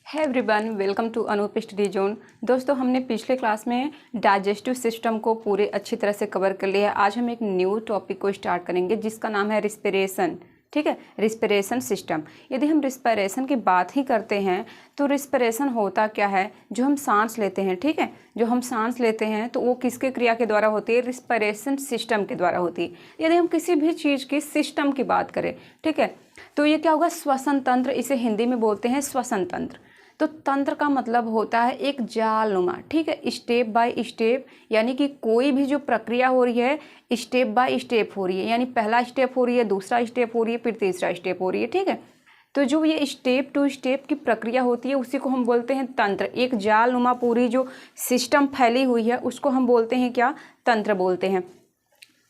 है everyone, welcome to Anoop study zone. दोस्तों, हमने पिछले क्लास में डाइजेस्टिव सिस्टम को पूरे अच्छी तरह से कवर कर लिया है। आज हम एक न्यू टॉपिक को स्टार्ट करेंगे जिसका नाम है रिस्पिरेशन। ठीक है, रिस्पिरेशन सिस्टम। यदि हम रिस्पिरेशन की बात ही करते हैं तो रिस्पिरेशन होता क्या है? जो हम सांस लेते हैं, ठीक है, जो हम सांस लेते हैं तो वो किसके क्रिया के द्वारा होती है? रिस्पिरेशन सिस्टम के द्वारा होती है। यदि हम किसी भी चीज़ की सिस्टम की बात करें, ठीक है, तो ये क्या होगा? श्वसन तंत्र। इसे हिंदी में बोलते हैं श्वसन तंत्र। तो तंत्र का मतलब होता है एक जालनुमा, ठीक है, स्टेप बाय स्टेप, यानी कि कोई भी जो प्रक्रिया हो रही है स्टेप बाय स्टेप हो रही है, यानी पहला स्टेप हो रही है, दूसरा स्टेप हो रही है, फिर तीसरा स्टेप हो रही है। ठीक है, तो जो ये स्टेप टू स्टेप की प्रक्रिया होती है उसी को हम बोलते हैं तंत्र। एक जालनुमा पूरी जो सिस्टम फैली हुई है उसको हम बोलते हैं क्या? तंत्र बोलते हैं।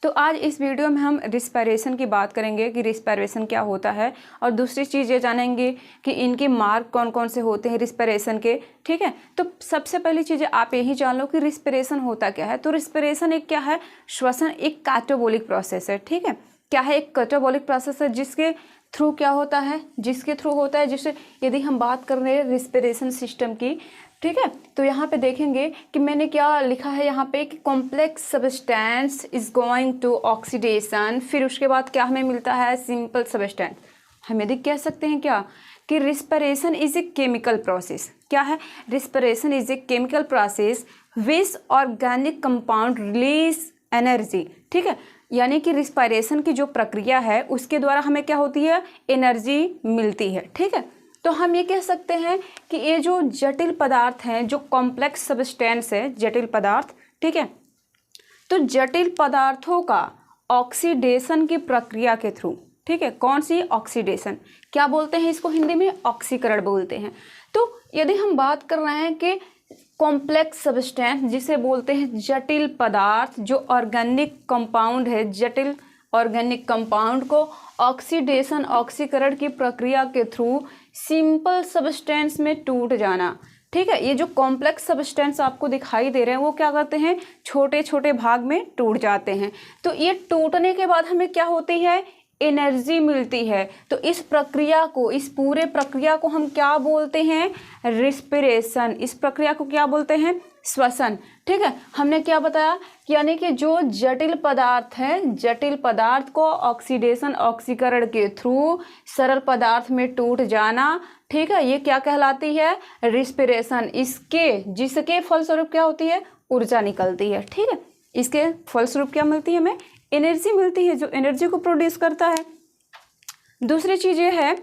तो आज इस वीडियो में हम रिस्पिरेशन की बात करेंगे कि रिस्पिरेशन क्या होता है, और दूसरी चीज़ ये जानेंगे कि इनके मार्ग कौन कौन से होते हैं रिस्पिरेशन के। ठीक है, तो सबसे पहली चीज़ आप यही जान लो कि रिस्पिरेशन होता क्या है। तो रिस्पिरेशन एक क्या है? श्वसन एक कैटाबोलिक प्रोसेस है। ठीक है, क्या है? एक कैटाबोलिक प्रोसेस है जिसके थ्रू क्या होता है? जिसके थ्रू होता है, जिससे यदि हम बात कर रहे हैं रिस्पिरेशन सिस्टम की, ठीक है, तो यहाँ पे देखेंगे कि मैंने क्या लिखा है यहाँ पे कि complex substance is going to oxidation. फिर उसके बाद क्या हमें मिलता है? Simple substance. हम यदि कह सकते हैं क्या कि respiration is a chemical process. क्या है? Respiration is a chemical process which organic compound release energy. ठीक है, यानी कि रिस्पिरेशन की जो प्रक्रिया है उसके द्वारा हमें क्या होती है? एनर्जी मिलती है। ठीक है, तो हम ये कह सकते हैं कि ये जो जटिल पदार्थ हैं, जो कॉम्प्लेक्स सब्सटेंस है, जटिल पदार्थ, ठीक है, तो जटिल पदार्थों का ऑक्सीडेशन की प्रक्रिया के थ्रू, ठीक है, कौन सी? ऑक्सीडेशन। क्या बोलते हैं इसको? हिंदी में ऑक्सीकरण बोलते हैं। तो यदि हम बात कर रहे हैं कि कॉम्प्लेक्स सब्सटेंस जिसे बोलते हैं जटिल पदार्थ, जो ऑर्गेनिक कंपाउंड है, जटिल ऑर्गेनिक कंपाउंड को ऑक्सीडेशन ऑक्सीकरण की प्रक्रिया के थ्रू सिंपल सब्सटेंस में टूट जाना। ठीक है, ये जो कॉम्प्लेक्स सब्सटेंस आपको दिखाई दे रहे हैं वो क्या करते हैं? छोटे छोटे भाग में टूट जाते हैं। तो ये टूटने के बाद हमें क्या होती है? एनर्जी मिलती है। तो इस प्रक्रिया को, इस पूरे प्रक्रिया को हम क्या बोलते हैं? रिस्पिरेशन। इस प्रक्रिया को क्या बोलते हैं? श्वसन। ठीक है, हमने क्या बताया? यानी कि जो जटिल पदार्थ है, जटिल पदार्थ को ऑक्सीडेशन ऑक्सीकरण के थ्रू सरल पदार्थ में टूट जाना, ठीक है, ये क्या कहलाती है? रिस्पिरेशन। जिसके फलस्वरूप क्या होती है? ऊर्जा निकलती है। ठीक है, इसके फलस्वरूप क्या मिलती है? हमें एनर्जी मिलती है, जो एनर्जी को प्रोड्यूस करता है। दूसरी चीज़ ये है,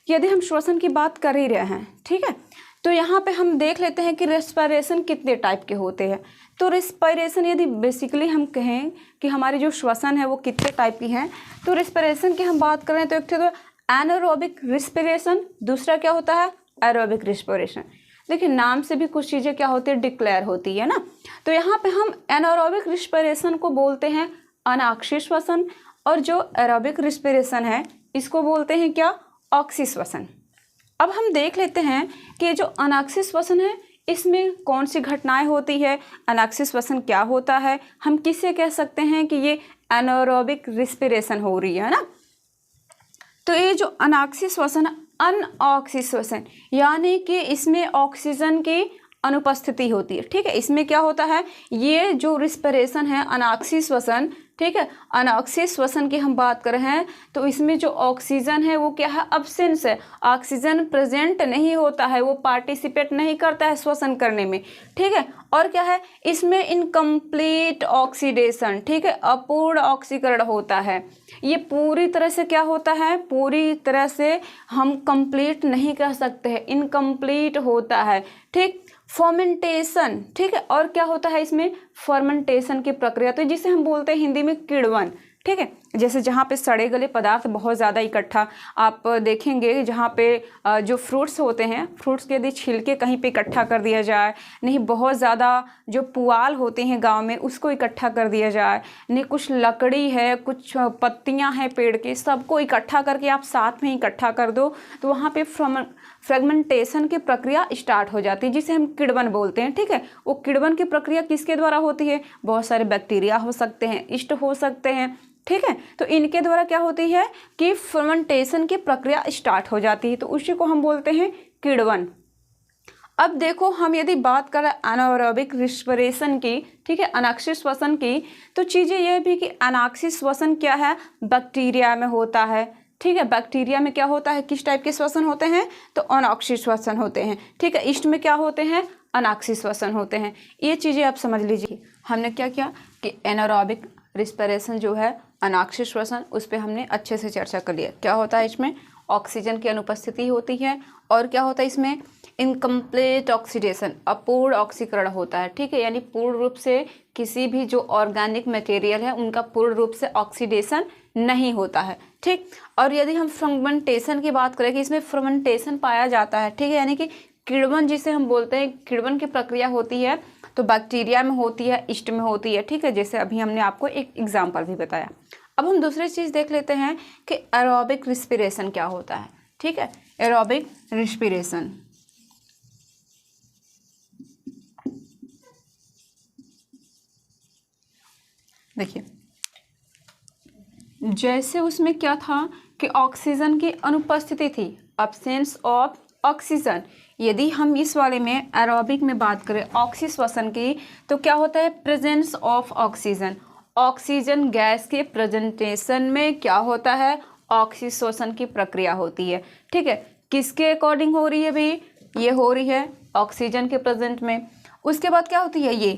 यदि हम श्वसन की बात कर ही रहे हैं, ठीक है, तो यहाँ पे हम देख लेते हैं कि रेस्पिरेशन कितने टाइप के होते हैं। तो रेस्पिरेशन यदि बेसिकली हम कहें कि हमारी जो श्वसन है वो कितने टाइप की हैं, तो रेस्पिरेशन की हम बात करें तो एक तो एनारोबिक रिस्पिरेशन, दूसरा क्या होता है? Aerobic respiration. देखिए, नाम से भी कुछ चीज़ें क्या होती है? डिक्लेयर होती है ना। तो यहाँ पे हम एनारोबिक रिस्पिरेशन को बोलते हैं अनाक्षी श्वसन, और जो एरोबिक रिस्पिरेशन है इसको बोलते हैं क्या? ऑक्सी श्वसन। अब हम देख लेते हैं कि ये जो अनाक्षी श्वसन है इसमें कौन सी घटनाएं होती है, अनाक्षी श्वसन क्या होता है, हम किससे कह सकते हैं कि ये एनारोबिक रिस्पिरेशन हो रही है ना। तो ये जो अनाक्षी श्वसन, अनऑक्सी श्वसन, यानी कि इसमें ऑक्सीजन की अनुपस्थिति होती है। ठीक है, इसमें क्या होता है? ये जो रिस्पिरेशन है अनाक्षी श्वसन, ठीक है, अनाक्षी श्वसन की हम बात कर रहे हैं तो इसमें जो ऑक्सीजन है वो क्या है? अब्सेंस है। ऑक्सीजन प्रेजेंट नहीं होता है, वो पार्टिसिपेट नहीं करता है श्वसन करने में। ठीक है, और क्या है? इसमें इनकम्प्लीट ऑक्सीडेशन, ठीक है, अपूर्ण ऑक्सीकरण होता है। ये पूरी तरह से क्या होता है? पूरी तरह से हम कंप्लीट नहीं कह सकते हैं, इनकम्प्लीट होता है। ठीक, फर्मेंटेशन, ठीक है, और क्या होता है इसमें? फर्मेंटेशन की प्रक्रिया, तो जिसे हम बोलते हैं हिंदी में किण्वन। ठीक है, जैसे जहाँ पे सड़े गले पदार्थ बहुत ज़्यादा इकट्ठा आप देखेंगे, जहाँ पे जो फ्रूट्स होते हैं, फ्रूट्स के यदि छिलके कहीं पे इकट्ठा कर दिया जाए, नहीं बहुत ज़्यादा जो पुआल होते हैं गांव में उसको इकट्ठा कर दिया जाए, नहीं कुछ लकड़ी है, कुछ पत्तियां हैं पेड़ के, सबको इकट्ठा करके आप साथ में इकट्ठा कर दो तो वहाँ पे फ्रेगमेंटेशन की प्रक्रिया स्टार्ट हो जाती है, जिसे हम किण्वन बोलते हैं। ठीक है, वो किण्वन की प्रक्रिया किसके द्वारा होती है? बहुत सारे बैक्टीरिया हो सकते हैं, यीस्ट हो सकते हैं, ठीक है, तो इनके द्वारा क्या होती है कि फर्मेंटेशन की प्रक्रिया स्टार्ट हो जाती है, तो उसी को हम बोलते हैं किण्वन। अब देखो हम यदि बात करें एनारोबिक रिस्पिरेशन की, ठीक है, अनाक्षिक श्वसन की, तो चीज़ें यह भी कि अनाक्षिक श्वसन क्या है, बैक्टीरिया में होता है, ठीक है। बैक्टीरिया में क्या होता है, किस टाइप के श्वसन होते हैं, तो अनाक्षिक श्वसन होते हैं, ठीक है। ईस्ट में क्या होते हैं, अनाक्षिक श्वसन होते हैं। ये चीज़ें आप समझ लीजिए। हमने क्या किया कि एनारोबिक रिस्पिरेशन जो है, अनाक्षिक श्वसन, उस पर हमने अच्छे से चर्चा कर लिया। क्या होता है इसमें, ऑक्सीजन की अनुपस्थिति होती है, और क्या होता है इसमें, इनकम्प्लीट ऑक्सीडेशन, अपूर्ण ऑक्सीकरण होता है, ठीक है। यानी पूर्ण रूप से किसी भी जो ऑर्गेनिक मटेरियल है उनका पूर्ण रूप से ऑक्सीडेशन नहीं होता है, ठीक। और यदि हम फर्मेंटेशन की बात करें कि इसमें फर्मेंटेशन पाया जाता है, ठीक है, यानी कि किण्वन जिसे हम बोलते हैं, किण्वन की प्रक्रिया होती है, तो बैक्टीरिया में होती है, ईस्ट में होती है, ठीक है, जैसे अभी हमने आपको एक एग्जाम्पल भी बताया। अब हम दूसरी चीज़ देख लेते हैं कि एरोबिक रिस्पिरेशन क्या होता है, ठीक है। एरोबिक रिस्पिरेशन, देखिए जैसे उसमें क्या था कि ऑक्सीजन की अनुपस्थिति थी, अब्सेंस ऑफ ऑक्सीजन। यदि हम इस वाले में एरोबिक में बात करें ऑक्सीजन श्वसन की, तो क्या होता है, presence of oxygen. Oxygen gas के प्रेजेंटेशन में क्या होता है, ऑक्सीजन श्वसन की प्रक्रिया होती है, ठीक है। किसके अकॉर्डिंग हो रही है भाई, ये हो रही है ऑक्सीजन के प्रेजेंट में। उसके बाद क्या होती है, ये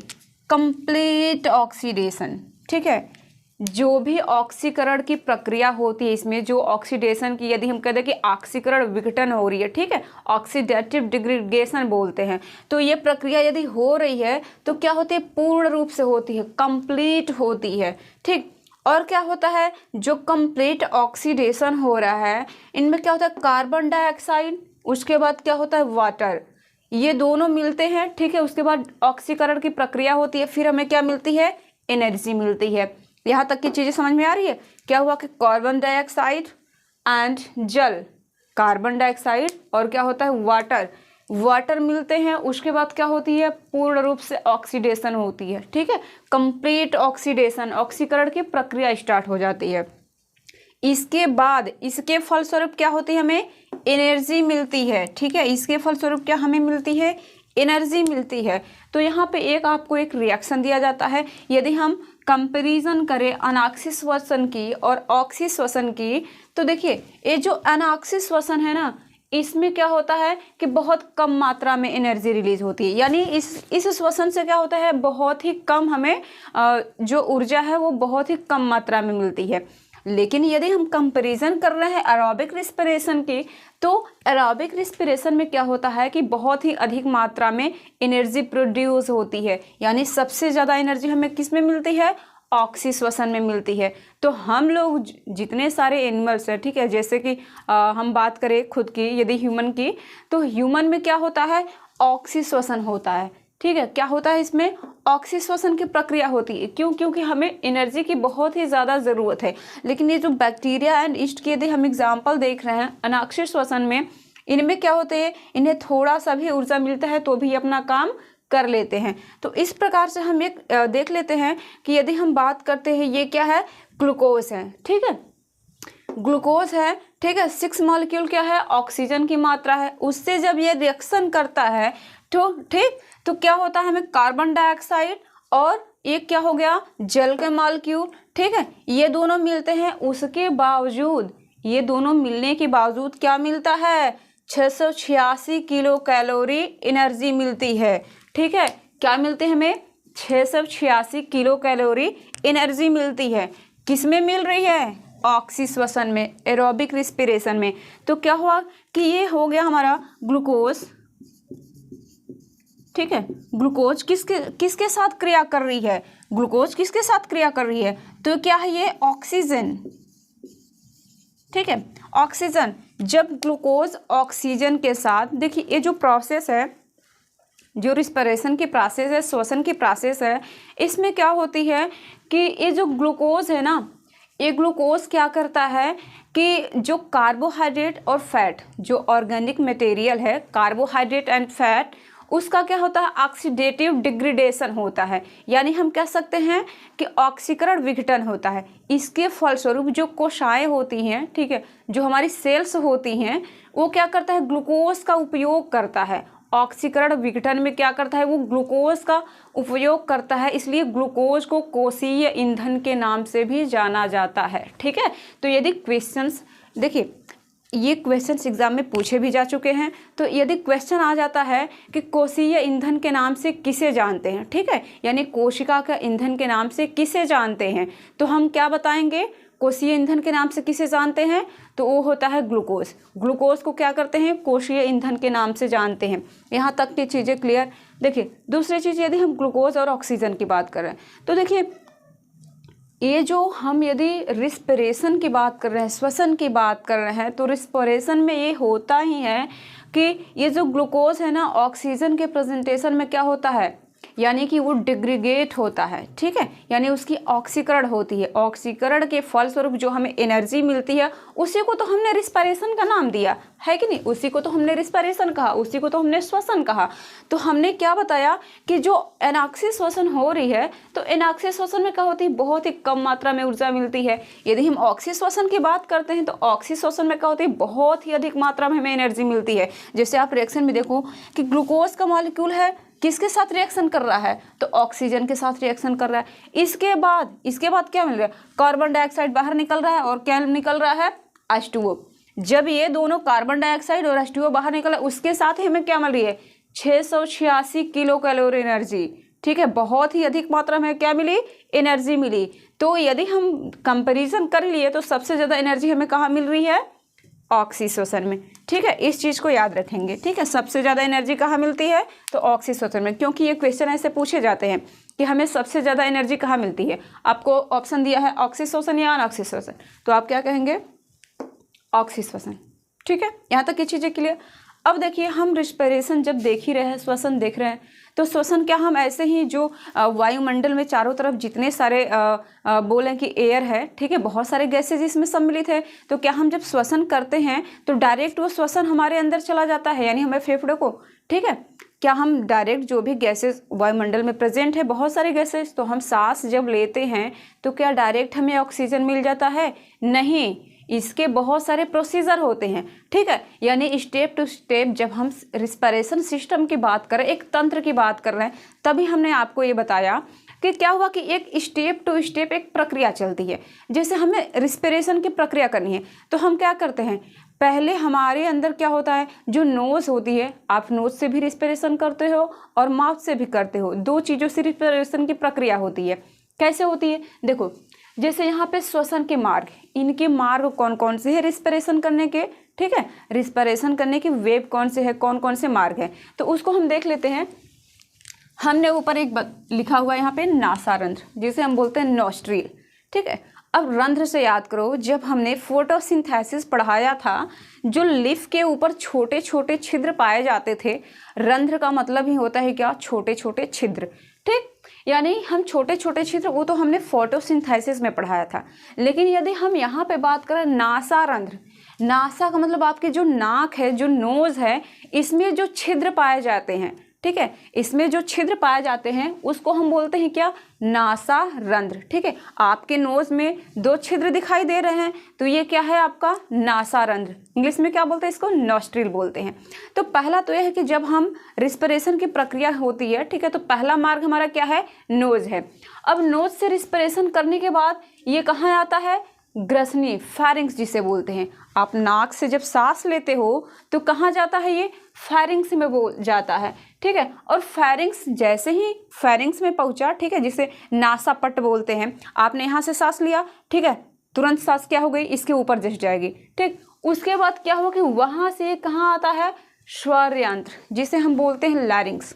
कंप्लीट ऑक्सीडेशन, ठीक है। जो भी ऑक्सीकरण की प्रक्रिया होती है इसमें, जो ऑक्सीडेशन की, यदि हम कहते हैं कि ऑक्सीकरण विघटन हो रही है, ठीक है, ऑक्सीडेटिव डिग्रेडेशन बोलते हैं, तो ये प्रक्रिया यदि हो रही है तो क्या होती है, पूर्ण रूप से होती है, कंप्लीट होती है, ठीक। और क्या होता है, जो कंप्लीट ऑक्सीडेशन हो रहा है इनमें क्या होता है, कार्बन डाइऑक्साइड, उसके बाद क्या होता है, वाटर, ये दोनों मिलते हैं, ठीक है। उसके बाद ऑक्सीकरण की प्रक्रिया होती है, फिर हमें क्या मिलती है, एनर्जी मिलती है। यहाँ तक की चीज़ें समझ में आ रही है। क्या हुआ कि कार्बन डाइऑक्साइड एंड जल, कार्बन डाइऑक्साइड और क्या होता है, वाटर, वाटर मिलते हैं, उसके बाद क्या होती है, पूर्ण रूप से ऑक्सीडेशन होती है, ठीक है। कंप्लीट ऑक्सीडेशन, ऑक्सीकरण की प्रक्रिया स्टार्ट हो जाती है। इसके बाद इसके फलस्वरूप क्या होती है, हमें एनर्जी मिलती है, ठीक है। इसके फलस्वरूप क्या हमें मिलती है, एनर्जी मिलती है। तो यहाँ पे एक आपको एक रिएक्शन दिया जाता है। यदि हम कंपैरिजन करें अनाक्षिक श्वसन की और ऑक्सीजन श्वसन की, तो देखिए ये जो अनाक्षिक श्वसन है ना, इसमें क्या होता है कि बहुत कम मात्रा में एनर्जी रिलीज होती है। यानी इस श्वसन से क्या होता है, बहुत ही कम हमें जो ऊर्जा है वो बहुत ही कम मात्रा में मिलती है। लेकिन यदि हम कंपैरिजन कर रहे हैं एरोबिक रिस्पिरेशन की, तो एरोबिक रिस्पिरेशन में क्या होता है कि बहुत ही अधिक मात्रा में एनर्जी प्रोड्यूस होती है। यानी सबसे ज़्यादा एनर्जी हमें किस में मिलती है, ऑक्सीजन श्वसन में मिलती है। तो हम लोग जितने सारे एनिमल्स हैं, ठीक है, जैसे कि हम बात करें खुद की, यदि ह्यूमन की, तो ह्यूमन में क्या होता है, ऑक्सीजन श्वसन होता है, ठीक है। क्या होता है इसमें, ऑक्सीजन श्वसन की प्रक्रिया होती है। क्यों, क्योंकि हमें एनर्जी की बहुत ही ज़्यादा ज़रूरत है। लेकिन ये जो बैक्टीरिया एंड ईस्ट की यदि हम एग्जाम्पल देख रहे हैं अनाक्षिक श्वसन में, इनमें क्या होते हैं, इन्हें थोड़ा सा भी ऊर्जा मिलता है तो भी अपना काम कर लेते हैं। तो इस प्रकार से हम एक देख लेते हैं कि यदि हम बात करते हैं, ये क्या है, ग्लूकोज है, ठीक है, ग्लूकोज है, ठीक है। 6 मॉलिक्यूल क्या है, ऑक्सीजन की मात्रा है। उससे जब ये रिएक्शन करता है तो ठीक, तो क्या होता है, हमें कार्बन डाइऑक्साइड और एक क्या हो गया, जल के मॉलिक्यूल, ठीक है, ये दोनों मिलते हैं। उसके बावजूद, ये दोनों मिलने के बावजूद क्या मिलता है, 686 किलो कैलोरी एनर्जी मिलती है, ठीक है। क्या मिलती है हमें, 686 किलो कैलोरी एनर्जी मिलती है। किस में मिल रही है, ऑक्सीजन श्वसन में, एरोबिक रिस्पिरेशन में। तो क्या हुआ कि ये हो गया हमारा ग्लूकोज, ठीक है। ग्लूकोज किसके साथ क्रिया कर रही है, ग्लूकोज किसके साथ क्रिया कर रही है, तो क्या है ये ऑक्सीजन, ठीक है, ऑक्सीजन। जब ग्लूकोज ऑक्सीजन के साथ, देखिए ये जो प्रोसेस है, जो रिस्पिरेशन की प्रोसेस है, श्वसन की प्रोसेस है, इसमें क्या होती है कि ये जो ग्लूकोज है ना, ये ग्लूकोज क्या करता है कि जो कार्बोहाइड्रेट और फैट, जो ऑर्गेनिक मटेरियल है, कार्बोहाइड्रेट एंड फैट, उसका क्या होता है, ऑक्सीडेटिव डिग्रेडेशन होता है। यानी हम कह सकते हैं कि ऑक्सीकरण विघटन होता है। इसके फलस्वरूप जो कोशिकाएं होती हैं, ठीक है, जो हमारी सेल्स होती हैं, वो क्या करता है, ग्लूकोज का उपयोग करता है ऑक्सीकरण विघटन में क्या करता है, वो ग्लूकोज का उपयोग करता है, इसलिए ग्लूकोज को कोशीय ईंधन के नाम से भी जाना जाता है। ठीक है, तो यदि क्वेश्चंस, देखिए ये क्वेश्चंस एग्जाम में पूछे भी जा चुके हैं, तो यदि क्वेश्चन आ जाता है कि कोशीय ईंधन के नाम से किसे जानते हैं, ठीक है, यानी कोशिका का ईंधन के नाम से किसे जानते हैं, तो हम क्या बताएंगे, कोशीय ईंधन के नाम से किसे जानते हैं, तो वो होता है ग्लूकोज। ग्लूकोज को क्या करते हैं, कोशीय ईंधन के नाम से जानते हैं। यहाँ तक की चीज़ें क्लियर। देखिए दूसरी चीज़, यदि हम ग्लूकोज और ऑक्सीजन की बात कर रहे हैं, तो देखिए ये जो हम यदि रिस्पिरेशन की बात कर रहे हैं, श्वसन की बात कर रहे हैं, तो रिस्पिरेशन में ये होता ही है कि ये जो ग्लूकोज है ना, ऑक्सीजन के प्रेजेंटेशन में क्या होता है, यानी कि वो डिग्रीगेट होता है। ठीक है, यानी उसकी ऑक्सीकरण होती है। ऑक्सीकरण के फलस्वरूप जो हमें एनर्जी मिलती है, उसी को तो हमने रिस्पिरेशन का नाम दिया है कि नहीं, उसी को तो हमने रिस्पिरेशन कहा, उसी को तो हमने श्वसन कहा। तो हमने क्या बताया कि जो एनाक्सी श्वसन हो रही है, तो एनाक्सी श्वसन में क्या होती है, बहुत ही कम मात्रा में ऊर्जा मिलती है। यदि हम ऑक्सी श्वसन की बात करते हैं, तो ऑक्सी श्वसन में क्या होती है, बहुत ही अधिक मात्रा में हमें एनर्जी मिलती है। जैसे आप रिएक्शन में देखो कि ग्लूकोज का मॉलिक्यूल है, किसके साथ रिएक्शन कर रहा है, तो ऑक्सीजन के साथ रिएक्शन कर रहा है। इसके बाद क्या मिल रहा है, कार्बन डाइऑक्साइड बाहर निकल रहा है, और क्या निकल रहा है, H2O। जब ये दोनों कार्बन डाइऑक्साइड और H2O बाहर निकल, उसके साथ ही हमें क्या मिल रही है, 686 किलो कैलोरी एनर्जी। ठीक है, बहुत ही अधिक मात्रा में क्या मिली, एनर्जी मिली। तो यदि हम कंपेरिजन कर लिए, तो सबसे ज़्यादा एनर्जी हमें कहाँ मिल रही है, ऑक्सी श्वसन में। ठीक है, इस चीज़ को याद रखेंगे। ठीक है, सबसे ज़्यादा एनर्जी कहाँ मिलती है, तो ऑक्सी श्वसन में, क्योंकि ये क्वेश्चन ऐसे पूछे जाते हैं कि हमें सबसे ज़्यादा एनर्जी कहाँ मिलती है। आपको ऑप्शन दिया है ऑक्सी श्वसन या अनऑक्सी श्वसन, तो आप क्या कहेंगे, ऑक्सी श्वसन। ठीक है, यहाँ तक ये चीज़ें क्लियर। अब देखिए, हम रिस्पिरेशन जब देख ही रहे हैं, श्वसन देख रहे हैं, तो श्वसन क्या हम ऐसे ही जो वायुमंडल में चारों तरफ जितने सारे बोलें कि एयर है, ठीक है, बहुत सारे गैसेज इसमें सम्मिलित है, तो क्या हम जब श्वसन करते हैं तो डायरेक्ट वो श्वसन हमारे अंदर चला जाता है, यानी हमें फेफड़े को, ठीक है, क्या हम डायरेक्ट जो भी गैसेज वायुमंडल में प्रेजेंट है, बहुत सारे गैसेज, तो हम सांस जब लेते हैं तो क्या डायरेक्ट हमें ऑक्सीजन मिल जाता है, नहीं, इसके बहुत सारे प्रोसीजर होते हैं। ठीक है, यानी स्टेप टू स्टेप जब हम रिस्पिरेशन सिस्टम की बात करें, एक तंत्र की बात कर रहे हैं, तभी हमने आपको ये बताया कि क्या हुआ कि एक स्टेप टू स्टेप एक प्रक्रिया चलती है। जैसे हमें रिस्पिरेशन की प्रक्रिया करनी है, तो हम क्या करते हैं, पहले हमारे अंदर क्या होता है, जो नोज होती है, आप नोज से भी रिस्पिरेशन करते हो और माउथ से भी करते हो, दो चीज़ों से रिस्पिरेशन की प्रक्रिया होती है। कैसे होती है, देखो, जैसे यहाँ पे श्वसन के मार्ग, इनके मार्ग कौन कौन से हैं रिस्पिरेशन करने के, ठीक है, रिस्पिरेशन करने के वेब कौन से है, कौन कौन से मार्ग हैं, तो उसको हम देख लेते हैं। हमने ऊपर एक लिखा हुआ है यहाँ पे नासारंध्र, जिसे हम बोलते हैं नॉस्ट्रिल। ठीक है, अब रंध्र से याद करो, जब हमने फोटोसिंथेसिस पढ़ाया था, जो लिफ के ऊपर छोटे छोटे छिद्र पाए जाते थे, रंध्र का मतलब ही होता है क्या, छोटे छोटे छिद्र। ठीक, यानी हम छोटे छोटे छिद्र, वो तो हमने फोटोसिंथेसिस में पढ़ाया था। लेकिन यदि हम यहाँ पे बात करें नासारंध्र, नासा का मतलब आपकी जो नाक है, जो नोज है, इसमें जो छिद्र पाए जाते हैं, ठीक है, इसमें जो छिद्र पाए जाते हैं उसको हम बोलते हैं क्या, नासारंध्र। ठीक है, आपके नोज में दो छिद्र दिखाई दे रहे हैं, तो ये क्या है आपका नासारंध्र। इंग्लिश में क्या बोलते हैं इसको, नॉस्ट्रिल बोलते हैं। तो पहला तो यह है कि जब हम रिस्पिरेशन की प्रक्रिया होती है, ठीक है, तो पहला मार्ग हमारा क्या है, नोज है। अब नोज से रिस्पिरेशन करने के बाद ये कहाँ आता है, ग्रसनी, फेरिंक्स जिसे बोलते हैं। आप नाक से जब सांस लेते हो तो कहाँ जाता है, ये फेरिंक्स में जाता है। ठीक है, और फेरिंक्स जैसे ही फेरिंक्स में पहुंचा, ठीक है, जिसे नासापट बोलते हैं, आपने यहाँ से सांस लिया, ठीक है, तुरंत सांस क्या हो गई, इसके ऊपर जस जाएगी। ठीक, उसके बाद क्या हुआ कि वहाँ से कहाँ आता है, स्वर यंत्र, जिसे हम बोलते हैं लैरिंक्स।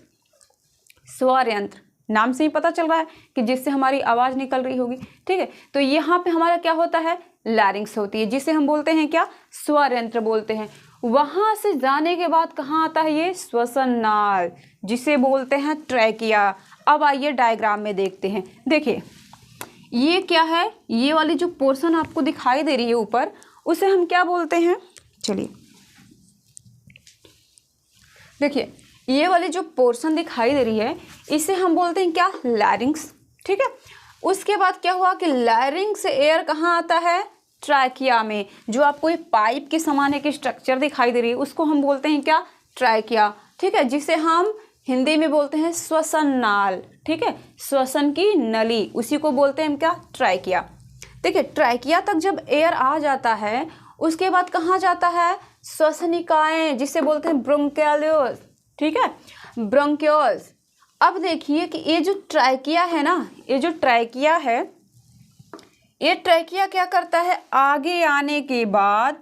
स्वर यंत्र नाम से ही पता चल रहा है कि जिससे हमारी आवाज़ निकल रही होगी। ठीक है, तो यहाँ पे हमारा क्या होता है, लैरिंक्स होती है, जिसे हम बोलते हैं क्या, स्वर यंत्र बोलते हैं। वहाँ से जाने के बाद कहाँ आता है, ये श्वसन नाल, जिसे बोलते हैं ट्रैकिया। अब आइए डायग्राम में देखते हैं। देखिए ये क्या है, ये वाली जो पोर्शन आपको दिखाई दे रही है ऊपर, उसे हम क्या बोलते हैं, चलिए देखिए, ये वाली जो पोर्शन दिखाई दे रही है, इसे हम बोलते हैं क्या, लैरिंक्स। ठीक है, उसके बाद क्या हुआ कि लैरिंक्स से एयर कहाँ आता है, ट्रैकिया में। जो आपको ये पाइप के समान एक स्ट्रक्चर दिखाई दे रही है, उसको हम बोलते हैं क्या, ट्रैकिया। ठीक है, जिसे हम हिंदी में बोलते हैं श्वसन नाल, ठीक है, श्वसन की नली, उसी को बोलते हैं हम क्या, ट्रैकिया। देखिए ट्रैकिया तक जब एयर आ जाता है उसके बाद कहाँ जाता है, श्वसनिकाएं, जिसे बोलते हैं ब्रोंकियोल्स, ठीक है, ब्रोंकियोल्स। अब देखिए कि ये जो ट्रैकिया है ना, ये जो ट्रैकिया है, ये ट्रैकिया क्या करता है, आगे आने के बाद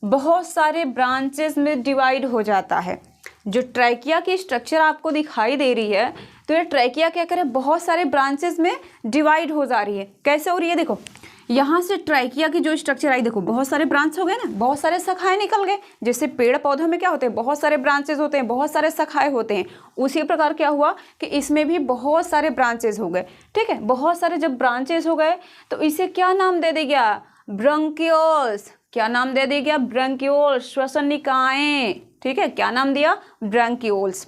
बहुत सारे ब्रांचेस में डिवाइड हो जाता है। जो ट्रैकिया की स्ट्रक्चर आपको दिखाई दे रही है, तो ये ट्रैकिया क्या करे, बहुत सारे ब्रांचेस में डिवाइड हो जा रही है। कैसे हो रही है, देखो यहाँ से ट्रैकिया की जो स्ट्रक्चर आई, देखो बहुत सारे ब्रांच हो गए ना, बहुत सारे शाखाएं निकल गए। जैसे पेड़ पौधों में क्या होते हैं, बहुत सारे ब्रांचेस होते हैं, बहुत सारे शाखाएं होते हैं, उसी प्रकार क्या हुआ कि इसमें भी बहुत सारे ब्रांचेस हो गए। ठीक है, बहुत सारे जब ब्रांचेस हो गए तो इसे क्या नाम दे दिया, ब्रोंकियोल्स। क्या नाम दे दिया, ब्रोंकियोल्स, श्वसन निकायें। ठीक है, क्या नाम दिया, ब्रोंकियोल्स।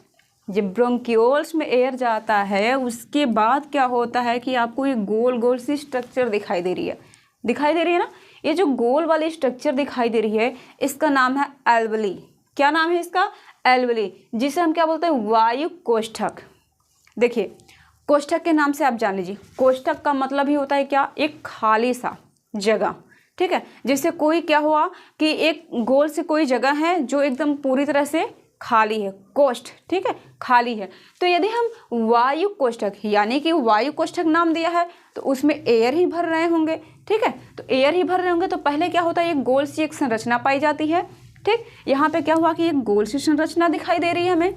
जब ब्रोंकियोल्स में एयर जाता है उसके बाद क्या होता है कि आपको ये गोल गोल सी स्ट्रक्चर दिखाई दे रही है, दिखाई दे रही है ना, ये जो गोल वाली स्ट्रक्चर दिखाई दे रही है इसका नाम है एल्वली। क्या नाम है इसका, एल्वली, जिसे हम क्या बोलते हैं, वायु कोष्ठक। देखिए कोष्ठक के नाम से आप जान लीजिए, कोष्ठक का मतलब ही होता है क्या, एक खाली सा जगह। ठीक है, जैसे कोई क्या हुआ कि एक गोल से कोई जगह है जो एकदम पूरी तरह से खाली है, कोष्ठ, ठीक है, खाली है। तो यदि हम वायु कोष्ठक, यानी कि वायु कोष्ठक नाम दिया है तो उसमें एयर ही भर रहे होंगे। ठीक है, तो एयर ही भर रहे होंगे तो पहले क्या होता है, एक गोल सी एक संरचना पाई जाती है। ठीक, यहाँ पे क्या हुआ कि एक गोल सी संरचना दिखाई दे रही है हमें।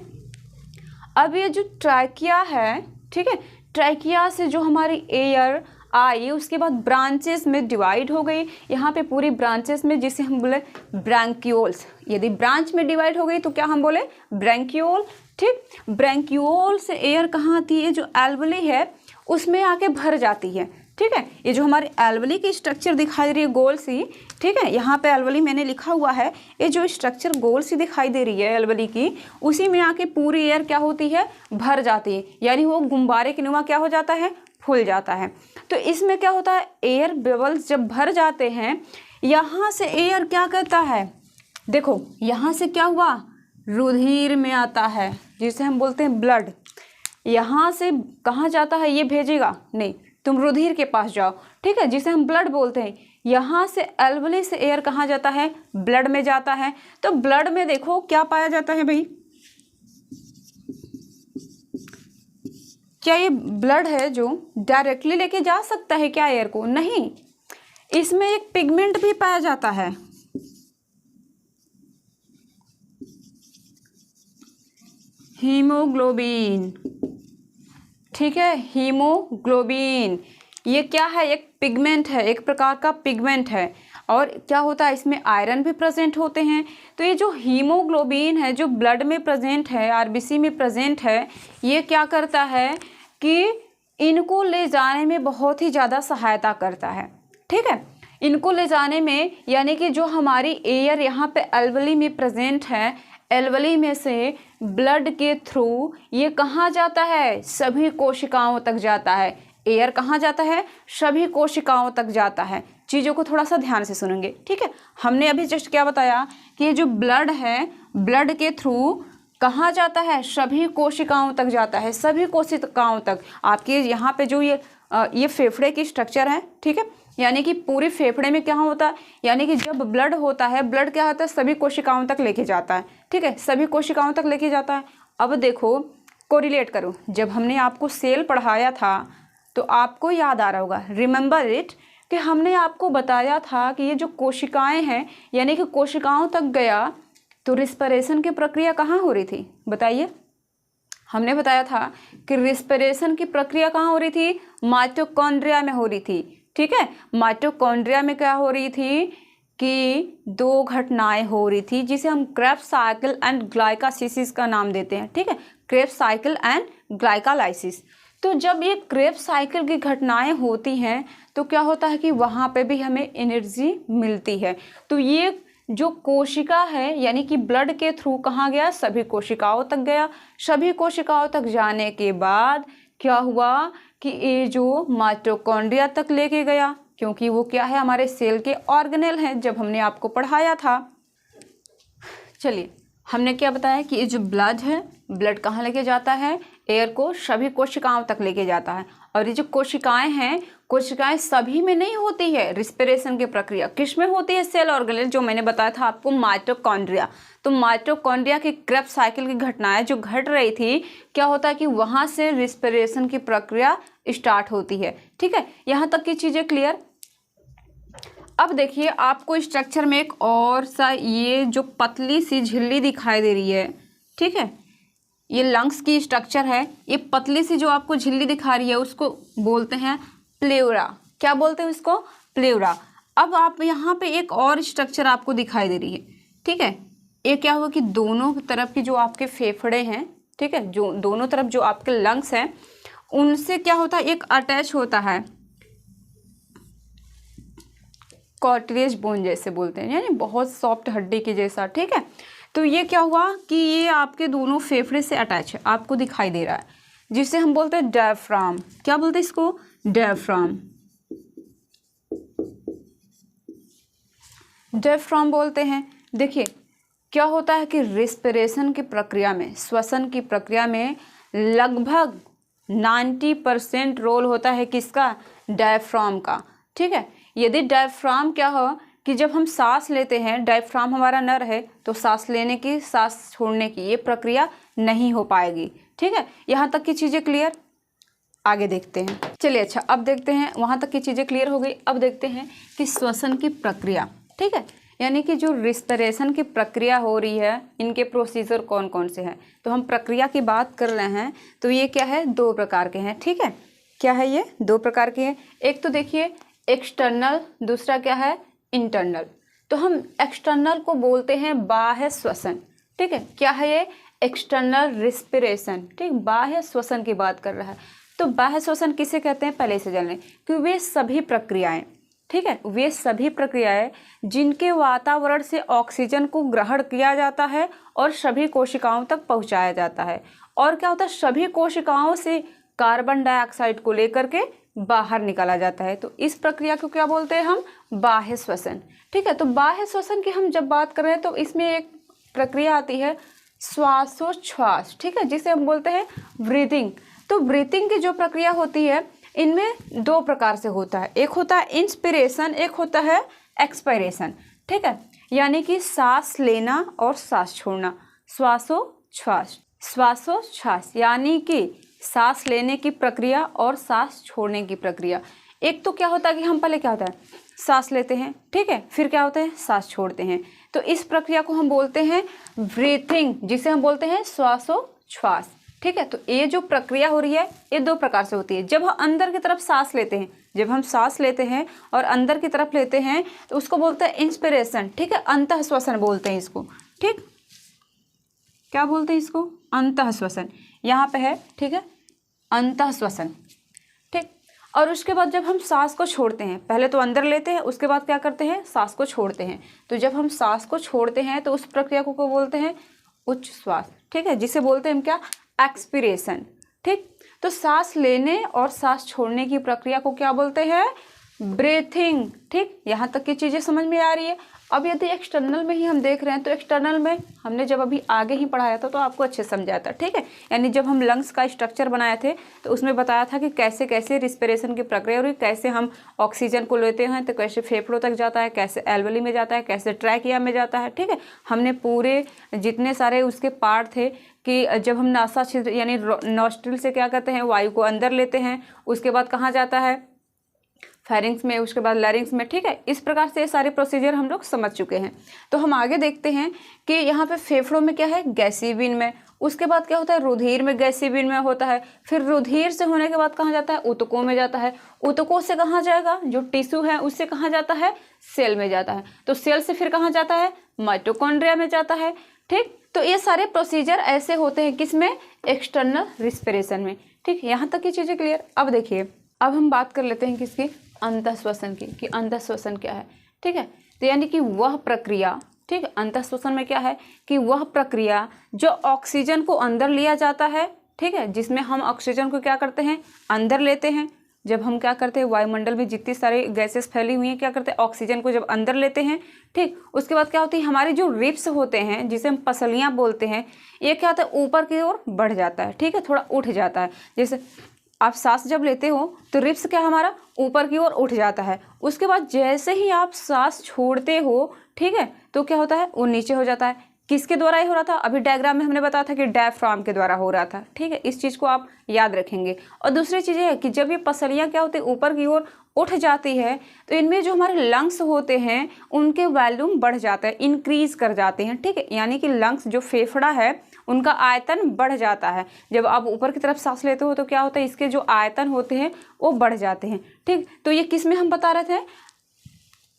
अब ये जो ट्रैकिया है, ठीक है, ट्रैकिया से जो हमारी एयर आई उसके बाद ब्रांचेस में डिवाइड हो गई। यहाँ पे पूरी ब्रांचेस में, जिसे हम बोले ब्रैंकियोल्स, यदि ब्रांच में डिवाइड हो गई तो क्या हम बोले, ब्रैंकियोल। ठीक, ब्रैंकियोल से एयर कहाँ आती है, जो एल्वली है उसमें आके भर जाती है। ठीक है, ये जो हमारी एल्वली की स्ट्रक्चर दिखाई दे रही है गोल सी, ठीक है, यहाँ पे एल्वली मैंने लिखा हुआ है, ये जो स्ट्रक्चर गोल सी दिखाई दे रही है एल्वली की, उसी में आके पूरी एयर क्या होती है, भर जाती है, यानी वो गुब्बारे की नुमा क्या हो जाता है, फूल जाता है। तो इसमें क्या होता है, एयर बबल्स जब भर जाते हैं, यहाँ से एयर क्या करता है, देखो यहाँ से क्या हुआ, रुधिर में आता है, जिसे हम बोलते हैं ब्लड। यहाँ से कहाँ जाता है, ये भेजेगा नहीं, तुम रुधिर के पास जाओ। ठीक है, जिसे हम ब्लड बोलते हैं। यहाँ से एल्वली से एयर कहाँ जाता है, ब्लड में जाता है। तो ब्लड में देखो क्या पाया जाता है भाई, क्या ये ब्लड है जो डायरेक्टली लेके जा सकता है क्या एयर को, नहीं, इसमें एक पिगमेंट भी पाया जाता है, हीमोग्लोबिन। ठीक है, हीमोग्लोबिन ये क्या है, एक पिगमेंट है, एक प्रकार का पिगमेंट है। और क्या होता है, इसमें आयरन भी प्रेजेंट होते हैं। तो ये जो हीमोग्लोबिन है जो ब्लड में प्रेजेंट है, आरबीसी में प्रेजेंट है, ये क्या करता है कि इनको ले जाने में बहुत ही ज़्यादा सहायता करता है। ठीक है, इनको ले जाने में, यानी कि जो हमारी एयर यहाँ पे एल्वली में प्रेजेंट है, एल्वली में से ब्लड के थ्रू ये कहाँ जाता है, सभी कोशिकाओं तक जाता है। एयर कहाँ जाता है, सभी कोशिकाओं तक जाता है। चीज़ों को थोड़ा सा ध्यान से सुनेंगे। ठीक है, हमने अभी जस्ट क्या बताया कि ये जो ब्लड है, ब्लड के थ्रू कहाँ जाता है, सभी कोशिकाओं तक जाता है, सभी कोशिकाओं तक। आपके यहाँ पे जो ये फेफड़े की स्ट्रक्चर है, ठीक है, यानी कि पूरे फेफड़े में क्या होता है, यानी कि जब ब्लड होता है, ब्लड क्या होता है, सभी कोशिकाओं तक लेके जाता है। ठीक है, सभी कोशिकाओं तक लेके जाता है। अब देखो कोरिलेट करो, जब हमने आपको सेल पढ़ाया था तो आपको याद आ रहा होगा, रिमेंबर इट, कि हमने आपको बताया था कि ये जो कोशिकाएं हैं, यानी कि कोशिकाओं तक गया तो रिस्पिरेशन की प्रक्रिया कहाँ हो रही थी, बताइए। हमने बताया था कि रिस्पिरेशन की प्रक्रिया कहाँ हो रही थी, माइटोकॉन्ड्रिया में हो रही थी। ठीक है, माइटोकॉन्ड्रिया में क्या हो रही थी कि दो घटनाएं हो रही थी, जिसे हम क्रेब्स साइकिल एंड ग्लाइकोलाइसिस का नाम देते हैं। ठीक है, क्रेब्स साइकिल एंड ग्लाइकोलाइसिस। तो जब ये क्रेब्स साइकिल की घटनाएं होती हैं तो क्या होता है कि वहाँ पे भी हमें एनर्जी मिलती है। तो ये जो कोशिका है, यानी कि ब्लड के थ्रू कहाँ गया, सभी कोशिकाओं तक गया। सभी कोशिकाओं तक जाने के बाद क्या हुआ कि ये जो माइटोकॉन्ड्रिया तक लेके गया, क्योंकि वो क्या है, हमारे सेल के ऑर्गेनेल हैं, जब हमने आपको पढ़ाया था। चलिए हमने क्या बताया कि ये जो ब्लड है, ब्लड कहाँ लेके जाता है, एयर को सभी कोशिकाओं तक लेके जाता है। और ये जो कोशिकाएं हैं, कोशिकाएं सभी में नहीं होती है। रिस्पिरेशन की प्रक्रिया किस में होती है? सेल ऑर्गेनेल, जो मैंने बताया था आपको, माइटोकॉन्ड्रिया। तो माइटोकॉन्ड्रिया की क्रेब्स साइकिल की घटनाएं जो घट रही थी, क्या होता है कि वहां से रिस्पिरेशन की प्रक्रिया स्टार्ट होती है। ठीक है, यहाँ तक की चीजें क्लियर। अब देखिए आपको स्ट्रक्चर में एक और सा ये जो पतली सी झिल्ली दिखाई दे रही है, ठीक है, ये लंग्स की स्ट्रक्चर है। ये पतली सी जो आपको झिल्ली दिखा रही है उसको बोलते हैं प्लेउरा। क्या बोलते हैं उसको? प्लेउरा। अब आप यहाँ पे एक और स्ट्रक्चर आपको दिखाई दे रही है, ठीक है। ये क्या हुआ कि दोनों तरफ की जो आपके फेफड़े हैं, ठीक है, जो दोनों तरफ जो आपके लंग्स हैं, उनसे क्या होता है, एक अटैच होता है कॉर्टिलेज बोन जैसे बोलते हैं, यानी बहुत सॉफ्ट हड्डी के जैसा। ठीक है, तो ये क्या हुआ कि ये आपके दोनों फेफड़े से अटैच है, आपको दिखाई दे रहा है, जिसे हम बोलते हैं डायफ्राम। क्या बोलते हैं इसको? डायफ्राम। डायफ्राम बोलते हैं। देखिए क्या होता है कि रिस्पिरेशन की प्रक्रिया में, श्वसन की प्रक्रिया में लगभग 90% रोल होता है किसका? डायफ्राम का। ठीक है, यदि डायफ्राम क्या हो कि जब हम सांस लेते हैं, डायफ्राम हमारा नर है, तो सांस लेने की, सांस छोड़ने की ये प्रक्रिया नहीं हो पाएगी। ठीक है, यहाँ तक की चीज़ें क्लियर। आगे देखते हैं, चलिए। अच्छा, अब देखते हैं, वहाँ तक की चीज़ें क्लियर हो गई। अब देखते हैं कि श्वसन की प्रक्रिया, ठीक है, यानी कि जो रिस्पिरेशन की प्रक्रिया हो रही है, इनके प्रोसीजर कौन कौन से हैं। तो हम प्रक्रिया की बात कर रहे हैं, तो ये क्या है, 2 प्रकार के हैं। ठीक है, क्या है ये? 2 प्रकार के हैं। एक तो देखिए एक्सटर्नल, दूसरा क्या है, इंटरनल। तो हम एक्सटर्नल को बोलते हैं बाह्य श्वसन। ठीक है, क्या है ये? External respiration. ठीक, बाह्य श्वसन की बात कर रहा है। तो बाह्य श्वसन किसे कहते हैं, पहले से जान लें कि वे सभी प्रक्रियाएं, ठीक है, वे सभी प्रक्रियाएं जिनके वातावरण से ऑक्सीजन को ग्रहण किया जाता है और सभी कोशिकाओं तक पहुंचाया जाता है। और क्या होता है, सभी कोशिकाओं से कार्बन डाइऑक्साइड को लेकर के बाहर निकाला जाता है। तो इस प्रक्रिया को क्या बोलते हैं हम? बाह्य श्वसन। ठीक है, तो बाह्य श्वसन की हम जब बात कर रहे हैं तो इसमें एक प्रक्रिया आती है श्वासोच्छ्वास, ठीक है, जिसे हम बोलते हैं ब्रीथिंग। तो ब्रीथिंग की जो प्रक्रिया होती है, इनमें 2 प्रकार से होता है। एक होता है इंस्पिरेशन, एक होता है एक्सपायरेशन। ठीक है, यानी कि सांस लेना और सांस छोड़ना, श्वासोच्छ्वास। श्वासोच्छ्वास यानी कि सांस लेने की प्रक्रिया और सांस छोड़ने की प्रक्रिया। एक तो क्या होता है कि हम पहले क्या होता है, सांस लेते हैं, ठीक है, फिर क्या होता है, सांस छोड़ते हैं। तो इस प्रक्रिया को हम बोलते हैं ब्रीथिंग, जिसे हम बोलते हैं श्वासोच्छ्वास। ठीक है, तो ये जो प्रक्रिया हो रही है, ये 2 प्रकार से होती है। जब हम अंदर की तरफ सांस लेते हैं, जब हम सांस लेते हैं और अंदर की तरफ लेते हैं, तो उसको बोलते हैं इंस्पिरेशन। ठीक है, अंतः श्वसन बोलते हैं इसको। ठीक, क्या बोलते हैं इसको? अंतः श्वसन। यहाँ पे है, ठीक है, अंतः श्वसन। ठीक, और उसके बाद जब हम सांस को छोड़ते हैं, पहले तो अंदर लेते हैं, उसके बाद क्या करते हैं, सांस को छोड़ते हैं। तो जब हम सांस को छोड़ते हैं तो उस प्रक्रिया को बोलते हैं उच्च श्वास। ठीक है, जिसे बोलते हैं हम क्या, एक्सपिरेशन। ठीक, तो सांस लेने और सांस छोड़ने की प्रक्रिया को क्या बोलते हैं, ब्रीथिंग। ठीक, यहाँ तक की चीज़ें समझ में आ रही है। अब यदि एक्सटर्नल में ही हम देख रहे हैं, तो एक्सटर्नल में हमने जब अभी आगे ही पढ़ाया था तो आपको अच्छे समझाया था। ठीक है, यानी जब हम लंग्स का स्ट्रक्चर बनाए थे तो उसमें बताया था कि कैसे कैसे रिस्पिरेशन की प्रक्रिया और कैसे हम ऑक्सीजन को लेते हैं, तो कैसे फेफड़ों तक जाता है, कैसे एल्वेली में जाता है, कैसे ट्रैकिया में जाता है। ठीक है, हमने पूरे जितने सारे उसके पार्ट थे कि जब हम नासा छिद्र यानी नॉस्ट्रिल से क्या करते हैं, वायु को अंदर लेते हैं, उसके बाद कहाँ जाता है, फेरिंग्स में, उसके बाद लैरिंग्स में। ठीक है, इस प्रकार से ये सारे प्रोसीजर हम लोग समझ चुके हैं। तो हम आगे देखते हैं कि यहाँ पे फेफड़ों में क्या है, गैसीय बीन में, उसके बाद क्या होता है, रुधिर में गैसीय बीन में होता है, फिर रुधिर से होने के बाद कहाँ जाता है, ऊतकों में जाता है, ऊतकों से कहाँ जाएगा, जो टिश्यू है उससे कहाँ जाता है, सेल में जाता है, तो सेल से फिर कहाँ जाता है, माइटोकॉन्ड्रिया में जाता है। ठीक, तो ये सारे प्रोसीजर ऐसे होते हैं किसमें, एक्सटर्नल रिस्पिरेशन में। ठीक, यहाँ तक की चीज़ें क्लियर। अब देखिए, अब हम बात कर लेते हैं किसकी, अंतः श्वसन की, कि अंतः श्वसन क्या है। ठीक है, तो यानी कि वह प्रक्रिया, ठीक है, अंतः श्वसन में क्या है कि वह प्रक्रिया जो ऑक्सीजन को अंदर लिया जाता है, ठीक है, जिसमें हम ऑक्सीजन को क्या करते हैं, अंदर लेते हैं, जब हम क्या करते हैं, वायुमंडल में जितनी सारी गैसेस फैली हुई हैं, क्या करते हैं, ऑक्सीजन को जब अंदर लेते हैं, ठीक, उसके बाद क्या होती है, हमारे जो रिब्स होते हैं जिसे हम पसलियाँ बोलते हैं, ये क्या होता है, ऊपर की ओर बढ़ जाता है, ठीक है, थोड़ा उठ जाता है। जैसे आप सांस जब लेते हो तो रिब्स क्या हमारा ऊपर की ओर उठ जाता है, उसके बाद जैसे ही आप सांस छोड़ते हो, ठीक है, तो क्या होता है, वो नीचे हो जाता है। किसके द्वारा ये हो रहा था, अभी डायग्राम में हमने बताया था कि डायफ्राम के द्वारा हो रहा था, ठीक है, इस चीज़ को आप याद रखेंगे। और दूसरी चीज़ है कि जब ये पसलियाँ क्या होती है, ऊपर की ओर उठ जाती है, तो इनमें जो हमारे लंग्स होते हैं उनके वॉल्यूम बढ़ जाता है, इंक्रीज कर जाते हैं, ठीक है, यानी कि लंग्स जो फेफड़ा है उनका आयतन बढ़ जाता है। जब आप ऊपर की तरफ सांस लेते हो तो क्या होता है, इसके जो आयतन होते हैं वो बढ़ जाते हैं, ठीक। तो ये किस में हम बता रहे थे,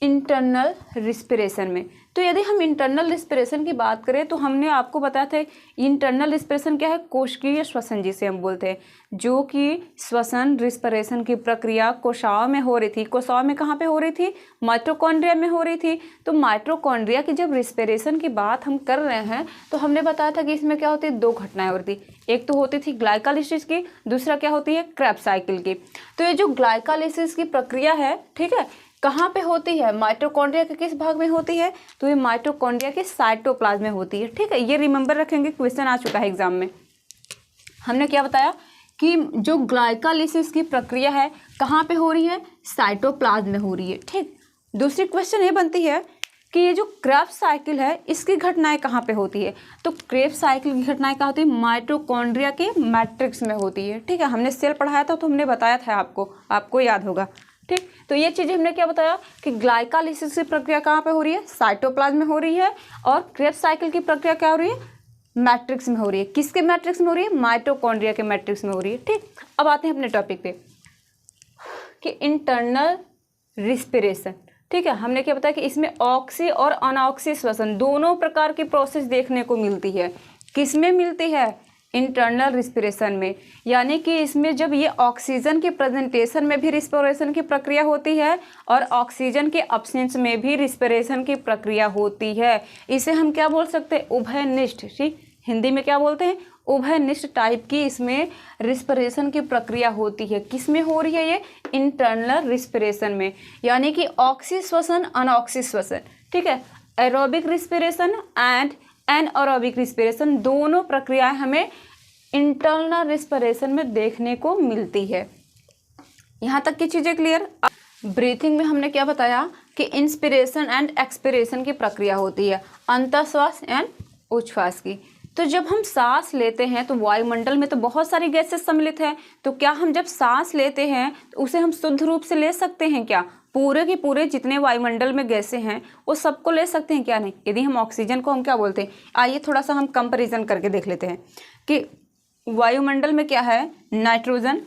इंटरनल रिस्पिरेशन में। तो यदि हम इंटरनल रिस्पिरेशन की बात करें तो हमने आपको बताया था इंटरनल रिस्पिरेशन क्या है, कोशिकीय श्वसन जिसे हम बोलते हैं, जो कि श्वसन रिस्पिरेशन की प्रक्रिया कोशिकाओं में हो रही थी। कोशिकाओं में कहाँ पे हो रही थी, माइटोकॉन्ड्रिया में हो रही थी। तो माइटोकॉन्ड्रिया की जब रिस्पिरेशन की बात हम कर रहे हैं तो हमने बताया था कि इसमें क्या होती है, दो घटनाएं होती थी, एक तो होती थी ग्लाइकोलाइसिस की, दूसरा क्या होती है, क्रेब्स साइकिल की। तो ये जो ग्लाइकोलाइसिस की प्रक्रिया है, ठीक है, कहाँ पे होती है, माइटोकॉन्ड्रिया के किस भाग में होती है, तो ये माइटोकॉन्ड्रिया के साइटोप्लाज्म में होती है, ठीक है। ये रिमेंबर रखेंगे, क्वेश्चन आ चुका है एग्जाम में। हमने क्या बताया कि जो ग्लाइकोलाइसिस की प्रक्रिया है कहाँ पे हो रही है, साइटोप्लाज्म में हो रही है, ठीक। दूसरी क्वेश्चन ये बनती है कि ये जो क्रेब्स साइकिल है इसकी घटनाएं कहाँ पे होती है, तो क्रेब्स साइकिल की घटनाएं कहाँ होती है, माइटोकॉन्ड्रिया के मैट्रिक्स में होती है, ठीक है। हमने सेल पढ़ाया था तो हमने बताया था आपको याद होगा, ठीक। तो ये चीज़ें हमने क्या बताया कि ग्लाइकोलाइसिस की प्रक्रिया कहाँ पे हो रही है, साइटोप्लाज्म में हो रही है, और क्रेब्स साइकिल की प्रक्रिया क्या हो रही है, मैट्रिक्स में हो रही है। किसके मैट्रिक्स में हो रही है, माइटोकॉन्ड्रिया के मैट्रिक्स में हो रही है, ठीक। अब आते हैं अपने टॉपिक पे कि इंटरनल रिस्पिरेशन, ठीक है। हमने क्या बताया कि इसमें ऑक्सी और अनऑक्सी श्वसन दोनों प्रकार की प्रोसेस देखने को मिलती है। किसमें मिलती है, इंटरनल रिस्पिरेशन में, यानी कि इसमें जब ये ऑक्सीजन के प्रेजेंटेशन में भी रिस्पिरेशन की प्रक्रिया होती है और ऑक्सीजन के अब्सेंस में भी रिस्पिरेशन की प्रक्रिया होती है। इसे हम क्या बोल सकते हैं, उभयनिष्ठ, ठीक, हिंदी में क्या बोलते हैं, उभयनिष्ठ टाइप की इसमें रिस्पिरेशन की प्रक्रिया होती है। किस में हो रही है ये, इंटरनल रिस्पिरेशन में, यानी कि ऑक्सी श्वसन अनऑक्सी श्वसन, ठीक है, aerobic respiration and anaerobic respiration, दोनों प्रक्रियाएं हमें इंटरनल रिस्पिरेशन में देखने को मिलती है। यहाँ तक की चीज़ें क्लियर। ब्रीथिंग में हमने क्या बताया कि इंस्पिरेशन एंड एक्सपिरेशन की प्रक्रिया होती है, अंतःश्वास एंड उच्छ्वास की। तो जब हम सांस लेते हैं तो वायुमंडल में तो बहुत सारी गैसेस सम्मिलित है, तो क्या हम जब सांस लेते हैं तो उसे हम शुद्ध रूप से ले सकते हैं क्या, पूरे के पूरे जितने वायुमंडल में गैसें हैं वो सबको ले सकते हैं क्या, नहीं। यदि हम ऑक्सीजन को हम क्या बोलते हैं, आइए थोड़ा सा हम कंपैरिजन करके देख लेते हैं कि वायुमंडल में क्या है, नाइट्रोजन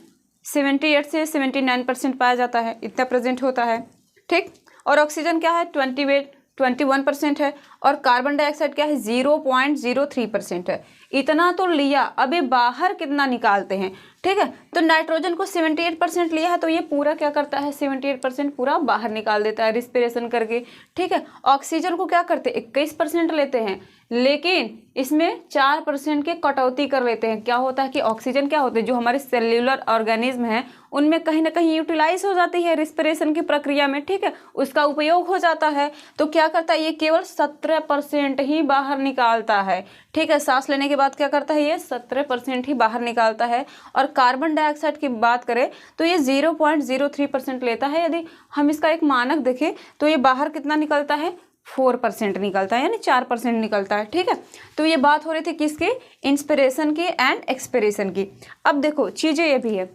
78 से 79% पाया जाता है, इतना प्रेजेंट होता है, ठीक। और ऑक्सीजन क्या है 21% है, और कार्बन डाइऑक्साइड क्या है 0.03% है। इतना तो लिया, अभी बाहर कितना निकालते हैं, ठीक है। तो नाइट्रोजन को 78% लिया है तो ये पूरा क्या करता है, 78% पूरा बाहर निकाल देता है रिस्पिरेशन करके, ठीक है। ऑक्सीजन को क्या करते हैं 21% लेते हैं, लेकिन इसमें 4% के कटौती कर लेते हैं। क्या होता है कि ऑक्सीजन क्या होते हैं, जो हमारे सेल्यूलर ऑर्गेनिज्म हैं उनमें कहीं ना कहीं यूटिलाइज हो जाती है रिस्पिरेशन की प्रक्रिया में, ठीक है, उसका उपयोग हो जाता है। तो क्या करता है, ये केवल 17% ही बाहर निकालता है, ठीक है। सांस लेने के बाद क्या करता है, ये 17% ही बाहर निकालता है। और कार्बन डाइऑक्साइड की बात करें तो ये 0.03% लेता है। यदि हम इसका एक मानक देखें तो ये बाहर कितना निकलता है, 4% निकलता है, यानी 4% निकलता है, ठीक है। तो ये बात हो रही थी किसकी, इंस्पिरेशन की एंड एक्सपिरेशन की। अब देखो चीज़ें ये भी है,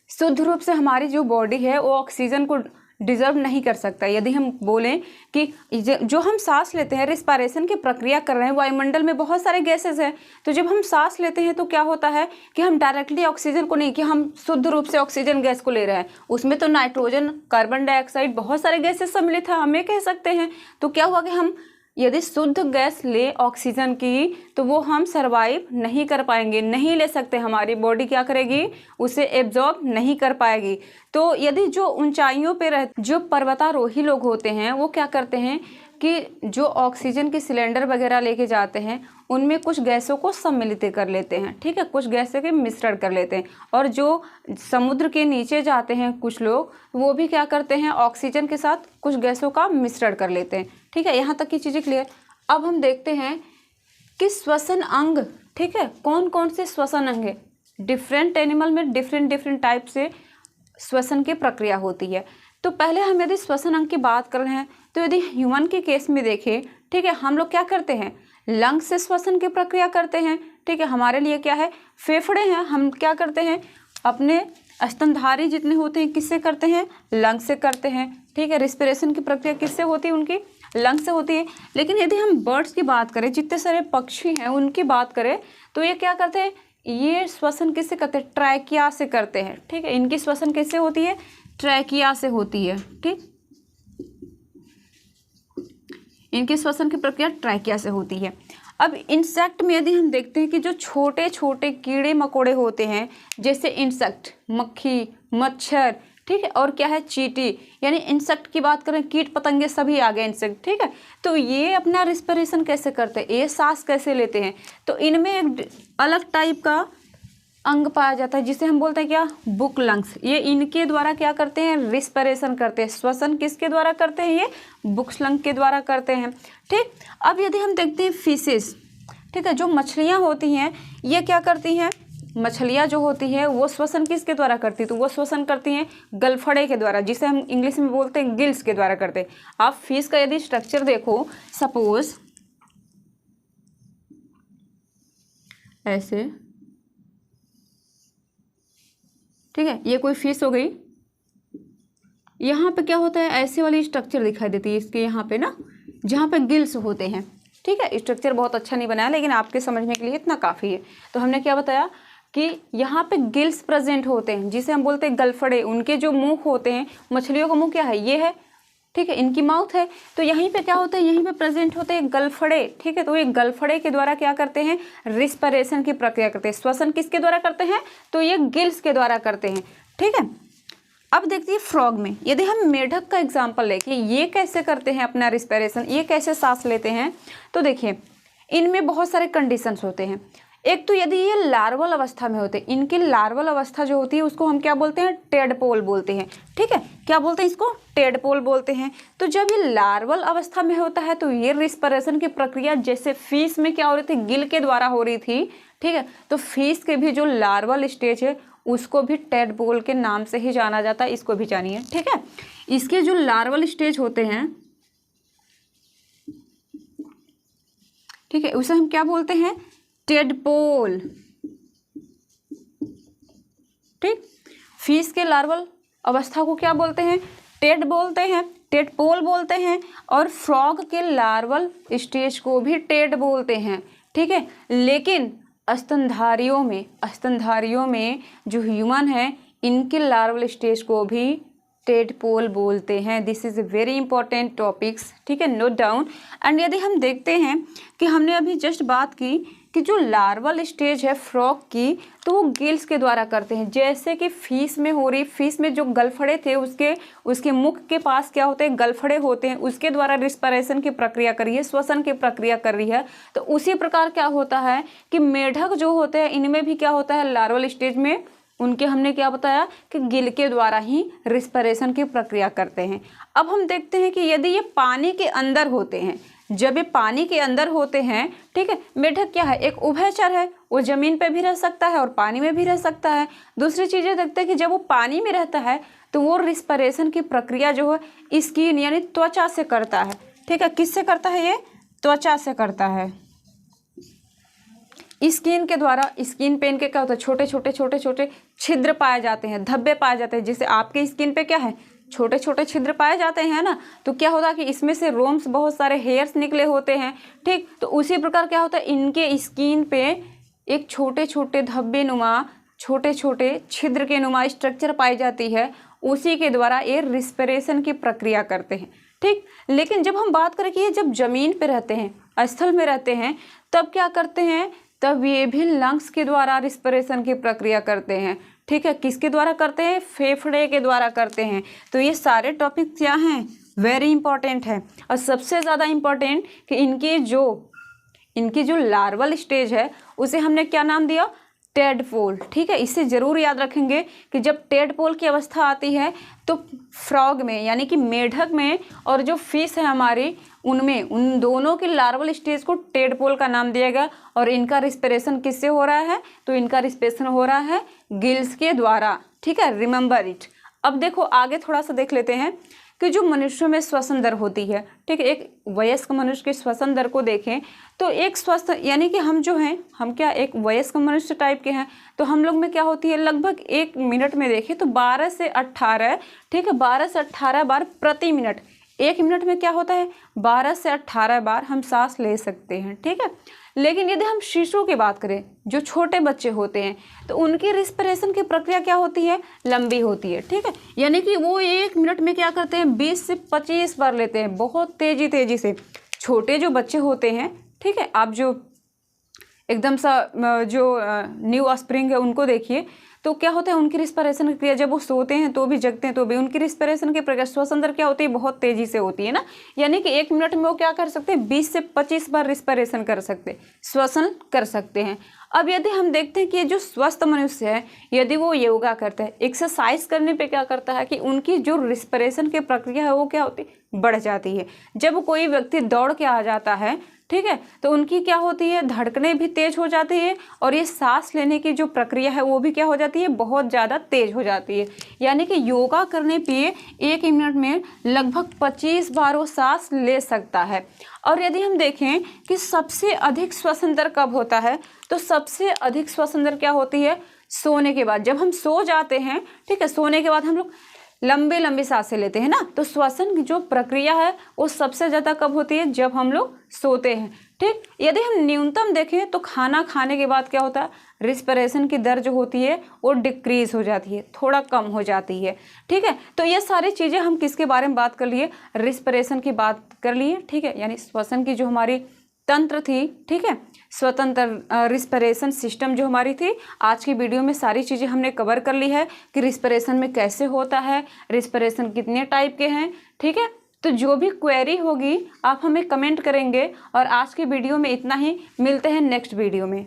शुद्ध रूप से हमारी जो बॉडी है वो ऑक्सीजन को डिजर्व नहीं कर सकता। यदि हम बोलें कि जो हम सांस लेते हैं, रिस्पिरेशन की प्रक्रिया कर रहे हैं, वायुमंडल में बहुत सारे गैसेस हैं, तो जब हम सांस लेते हैं तो क्या होता है कि हम डायरेक्टली ऑक्सीजन को नहीं, कि हम शुद्ध रूप से ऑक्सीजन गैस को ले रहे हैं, उसमें तो नाइट्रोजन, कार्बन डाइऑक्साइड, बहुत सारे गैसेस सम्मिलित है, हम ये कह सकते हैं। तो क्या हुआ कि हम यदि शुद्ध गैस ले ऑक्सीजन की तो वो हम सरवाइव नहीं कर पाएंगे, नहीं ले सकते, हमारी बॉडी क्या करेगी, उसे एब्जॉर्ब नहीं कर पाएगी। तो यदि जो ऊंचाइयों पे जो पर्वतारोही लोग होते हैं वो क्या करते हैं, कि जो ऑक्सीजन के सिलेंडर वगैरह लेके जाते हैं उनमें कुछ गैसों को सम्मिलित कर लेते हैं, ठीक है, कुछ गैसों के मिश्रण कर लेते हैं। और जो समुद्र के नीचे जाते हैं कुछ लोग, वो भी क्या करते हैं, ऑक्सीजन के साथ कुछ गैसों का मिश्रण कर लेते हैं, ठीक है। यहाँ तक की चीज़ें क्लियर। अब हम देखते हैं कि श्वसन अंग, ठीक है, कौन कौन से श्वसन अंग है। डिफरेंट एनिमल में डिफरेंट टाइप से श्वसन की प्रक्रिया होती है। तो पहले हम यदि श्वसन अंग की बात कर रहे हैं तो यदि ह्यूमन के केस में देखें, ठीक है, हम लोग क्या करते हैं, लंग से श्वसन की प्रक्रिया करते हैं, ठीक है। हमारे लिए क्या है, फेफड़े हैं, हम क्या करते हैं, अपने स्तनधारी जितने होते हैं किससे करते हैं, लंग से करते हैं, ठीक है। रिस्पिरेशन की प्रक्रिया किससे होती है, उनकी लंग से होती है। लेकिन यदि हम बर्ड्स की बात करें, जितने सारे पक्षी हैं उनकी बात करें, तो ये क्या करते हैं, ये श्वसन किससे करते हैं, ट्रैकिया से करते हैं, ठीक है। इनकी श्वसन किससे होती है, ट्रैकिया से होती है, ठीक। इनकी श्वसन की प्रक्रिया ट्रैकिया से होती है। अब इंसेक्ट में यदि हम देखते हैं कि जो छोटे छोटे कीड़े मकोड़े होते हैं, जैसे इंसेक्ट, मक्खी, मच्छर, ठीक है, और क्या है, चींटी, यानी इंसेक्ट की बात करें, कीट पतंगे सभी आ गए इंसेक्ट, ठीक है। तो ये अपना रिस्पिरेशन कैसे करते हैं, ये सांस कैसे लेते हैं, तो इनमें एक अलग टाइप का अंग पाया जाता है जिसे हम बोलते हैं क्या, बुक लंग्स। ये इनके द्वारा क्या करते हैं, रिस्पिरेशन करते हैं। श्वसन किसके द्वारा करते हैं, ये बुक्स लंग के द्वारा करते हैं, ठीक। अब यदि हम देखते हैं फिशेस, ठीक है, जो मछलियाँ होती हैं ये क्या करती हैं, मछलियाँ जो होती हैं वो श्वसन किसके द्वारा करती है, तो वो श्वसन करती हैं गलफड़े के द्वारा, जिसे हम इंग्लिश में बोलते हैं गिल्स के द्वारा करते हैं। आप फिश का यदि स्ट्रक्चर देखो, सपोज ऐसे, ठीक है, ये कोई फिश हो गई। यहाँ पे क्या होता है, ऐसे वाली स्ट्रक्चर दिखाई देती है इसके यहाँ पे ना, जहाँ पे गिल्स होते हैं, ठीक है। स्ट्रक्चर बहुत अच्छा नहीं बनाया, लेकिन आपके समझने के लिए इतना काफ़ी है। तो हमने क्या बताया कि यहाँ पे गिल्स प्रेजेंट होते हैं, जिसे हम बोलते हैं गलफड़े। उनके जो मुंह होते हैं, मछलियों का मुंह क्या है, ये है, ठीक है, इनकी माउथ है। तो यहीं पे क्या होता है, यहीं पे प्रेजेंट होते हैं गलफड़े, ठीक है। तो ये गलफड़े के द्वारा क्या करते हैं, रिस्पिरेशन की प्रक्रिया करते हैं। श्वसन किसके द्वारा करते हैं, तो ये गिल्स के द्वारा करते हैं, ठीक है। अब देखिए फ्रॉग में, यदि हम मेढक का एग्जाम्पल लेके, ये कैसे करते हैं अपना रिस्पिरेशन, ये कैसे सांस लेते हैं, तो देखिए इनमें बहुत सारे कंडीशंस होते हैं। एक तो यदि ये लार्वल अवस्था में होते हैं, इनकी लार्वल अवस्था जो होती है उसको हम क्या बोलते हैं, टेडपोल बोलते हैं, ठीक है। क्या बोलते हैं इसको, टेडपोल बोलते हैं। तो जब ये लार्वल अवस्था में होता है तो ये रिस्पिरेशन की प्रक्रिया जैसे फिश में क्या हो रही थी, गिल के द्वारा हो रही थी, ठीक है। तो फिश के भी जो लार्वल स्टेज है उसको भी टेडपोल के नाम से ही जाना जाता है, इसको भी जानिए, ठीक है। इसके जो लार्वल स्टेज होते हैं, ठीक है, उसे हम क्या बोलते हैं, टेडपोल, ठीक। फिश के लार्वल अवस्था को क्या बोलते हैं, टेड बोलते हैं, टेडपोल बोलते हैं। और फ्रॉग के लार्वल स्टेज को भी टेड बोलते हैं, ठीक है। लेकिन स्तनधारियों में जो ह्यूमन है, इनके लार्वल स्टेज को भी टेडपोल बोलते हैं। This is a very important topics, ठीक है, नोट डाउन। एंड यदि हम देखते हैं कि हमने अभी जस्ट बात की कि जो लार्वल स्टेज है फ्रॉग की, तो वो गिल्स के द्वारा करते हैं, जैसे कि फिश में हो रही। फिश में जो गलफड़े थे उसके मुख के पास क्या होते हैं, गलफड़े होते हैं, उसके द्वारा रिस्पिरेशन की प्रक्रिया कर रही है, श्वसन की प्रक्रिया कर रही है। तो उसी प्रकार क्या होता है कि मेढक जो होते हैं, इनमें भी क्या होता है, लार्वल स्टेज में उनके हमने क्या बताया कि गिल के द्वारा ही रिस्पिरेशन की प्रक्रिया करते हैं। अब हम देखते हैं कि यदि ये पानी के अंदर होते हैं, जब ये पानी के अंदर होते हैं, ठीक है, मेढक क्या है, एक उभयचर है, वो जमीन पे भी रह सकता है और पानी में भी रह सकता है। दूसरी चीज़ें देखते हैं कि जब वो पानी में रहता है तो वो रिस्पिरेशन की प्रक्रिया जो है स्किन यानी त्वचा से करता है, ठीक है। किससे करता है, ये त्वचा से करता है, स्किन के द्वारा। स्किन पे इनके क्या होता है, छोटे छोटे छिद्र पाए जाते हैं, धब्बे पाए जाते हैं। जैसे आपके स्किन पे क्या है, छोटे छोटे छिद्र पाए जाते हैं ना, तो क्या होता है कि इसमें से रोम्स, बहुत सारे हेयर्स निकले होते हैं, ठीक। तो उसी प्रकार क्या होता है, इनके स्किन पे एक छोटे छोटे धब्बे नुमा, छोटे छोटे छिद्र के नुमा स्ट्रक्चर पाई जाती है, उसी के द्वारा ये रिस्पिरेशन की प्रक्रिया करते हैं, ठीक। लेकिन जब हम बात करें कि ये जब जमीन पे रहते हैं, स्थल में रहते हैं, तब क्या करते हैं, तब ये भी लंग्स के द्वारा रिस्पिरेशन की प्रक्रिया करते हैं, ठीक है। किसके द्वारा करते हैं, फेफड़े के द्वारा करते हैं। तो ये सारे टॉपिक क्या हैं, वेरी इंपॉर्टेंट है। और सबसे ज़्यादा इम्पॉर्टेंट कि इनकी जो लार्वल स्टेज है उसे हमने क्या नाम दिया, टेडपोल। ठीक है, इसे ज़रूर याद रखेंगे कि जब टेडपोल की अवस्था आती है तो फ्रॉग में यानी कि मेढक में और जो फिश है हमारी उनमें, उन दोनों की लार्वल स्टेज को टेडपोल का नाम दिया गया। और इनका रिस्पिरेशन किससे हो रहा है, तो इनका रिस्पिरेशन हो रहा है गिल्स के द्वारा। ठीक है, रिमेंबर इट। अब देखो आगे थोड़ा सा देख लेते हैं कि जो मनुष्यों में श्वसन दर होती है, ठीक है, एक वयस्क मनुष्य के श्वसन दर को देखें तो एक स्वस्थ यानी कि हम जो हैं, हम क्या एक वयस्क मनुष्य टाइप के हैं, तो हम लोग में क्या होती है, लगभग 1 मिनट में देखें तो 12 से 18, ठीक है, 12 से 18 बार प्रति मिनट। 1 मिनट में क्या होता है, 12 से 18 बार हम सांस ले सकते हैं। ठीक है, लेकिन यदि हम शिशु की बात करें, जो छोटे बच्चे होते हैं, तो उनकी रिस्पिरेशन की प्रक्रिया क्या होती है, लंबी होती है। ठीक है, यानी कि वो 1 मिनट में क्या करते हैं, 20 से 25 बार लेते हैं, बहुत तेजी से। छोटे जो बच्चे होते हैं, ठीक है, आप जो एकदम सा जो न्यू ऑस्प्रिंग है उनको देखिए, तो क्या होता है उनकी रिस्पिरेशन की क्रिया, जब वो सोते हैं तो भी, जगते हैं तो भी, उनकी रिस्पिरेशन की प्रक्रिया श्वसन दर क्या होती है, बहुत तेजी से होती है ना। यानी कि 1 मिनट में वो क्या कर सकते हैं, 20 से 25 बार रिस्पिरेशन कर सकते, श्वसन कर सकते हैं। अब यदि हम देखते हैं कि ये जो स्वस्थ मनुष्य है, यदि वो योगा करता है, एक्सरसाइज करने पे क्या करता है कि उनकी जो रिस्पिरेशन की प्रक्रिया है वो क्या होती है, बढ़ जाती है। जब कोई व्यक्ति दौड़ के आ जाता है, ठीक है, तो उनकी क्या होती है, धड़कनें भी तेज हो जाती है और ये सांस लेने की जो प्रक्रिया है वो भी क्या हो जाती है, बहुत ज़्यादा तेज हो जाती है। यानी कि योगा करने पे 1 मिनट में लगभग 25 बार वो सांस ले सकता है। और यदि हम देखें कि सबसे अधिक श्वसन दर कब होता है, तो सबसे अधिक श्वसन दर क्या होती है, सोने के बाद। जब हम सो जाते हैं, ठीक है, सोने के बाद हम लोग लंबी सांसें लेते हैं ना, तो श्वसन की जो प्रक्रिया है वो सबसे ज़्यादा कब होती है, जब हम लोग सोते हैं। ठीक, यदि हम न्यूनतम देखें तो खाना खाने के बाद क्या होता है, रिस्पिरेशन की दर जो होती है वो डिक्रीज हो जाती है, थोड़ा कम हो जाती है। ठीक है, तो ये सारी चीज़ें हम किसके बारे में बात कर लिए, रिस्पिरेशन की बात कर लिए। ठीक है, यानी श्वसन की जो हमारी तंत्र थी, ठीक है, स्वतंत्र रिस्पिरेशन सिस्टम जो हमारी थी, आज की वीडियो में सारी चीज़ें हमने कवर कर ली है कि रिस्पिरेशन में कैसे होता है, रिस्पिरेशन कितने टाइप के हैं। ठीक है, तो जो भी क्वेरी होगी आप हमें कमेंट करेंगे। और आज की वीडियो में इतना ही, मिलते हैं नेक्स्ट वीडियो में।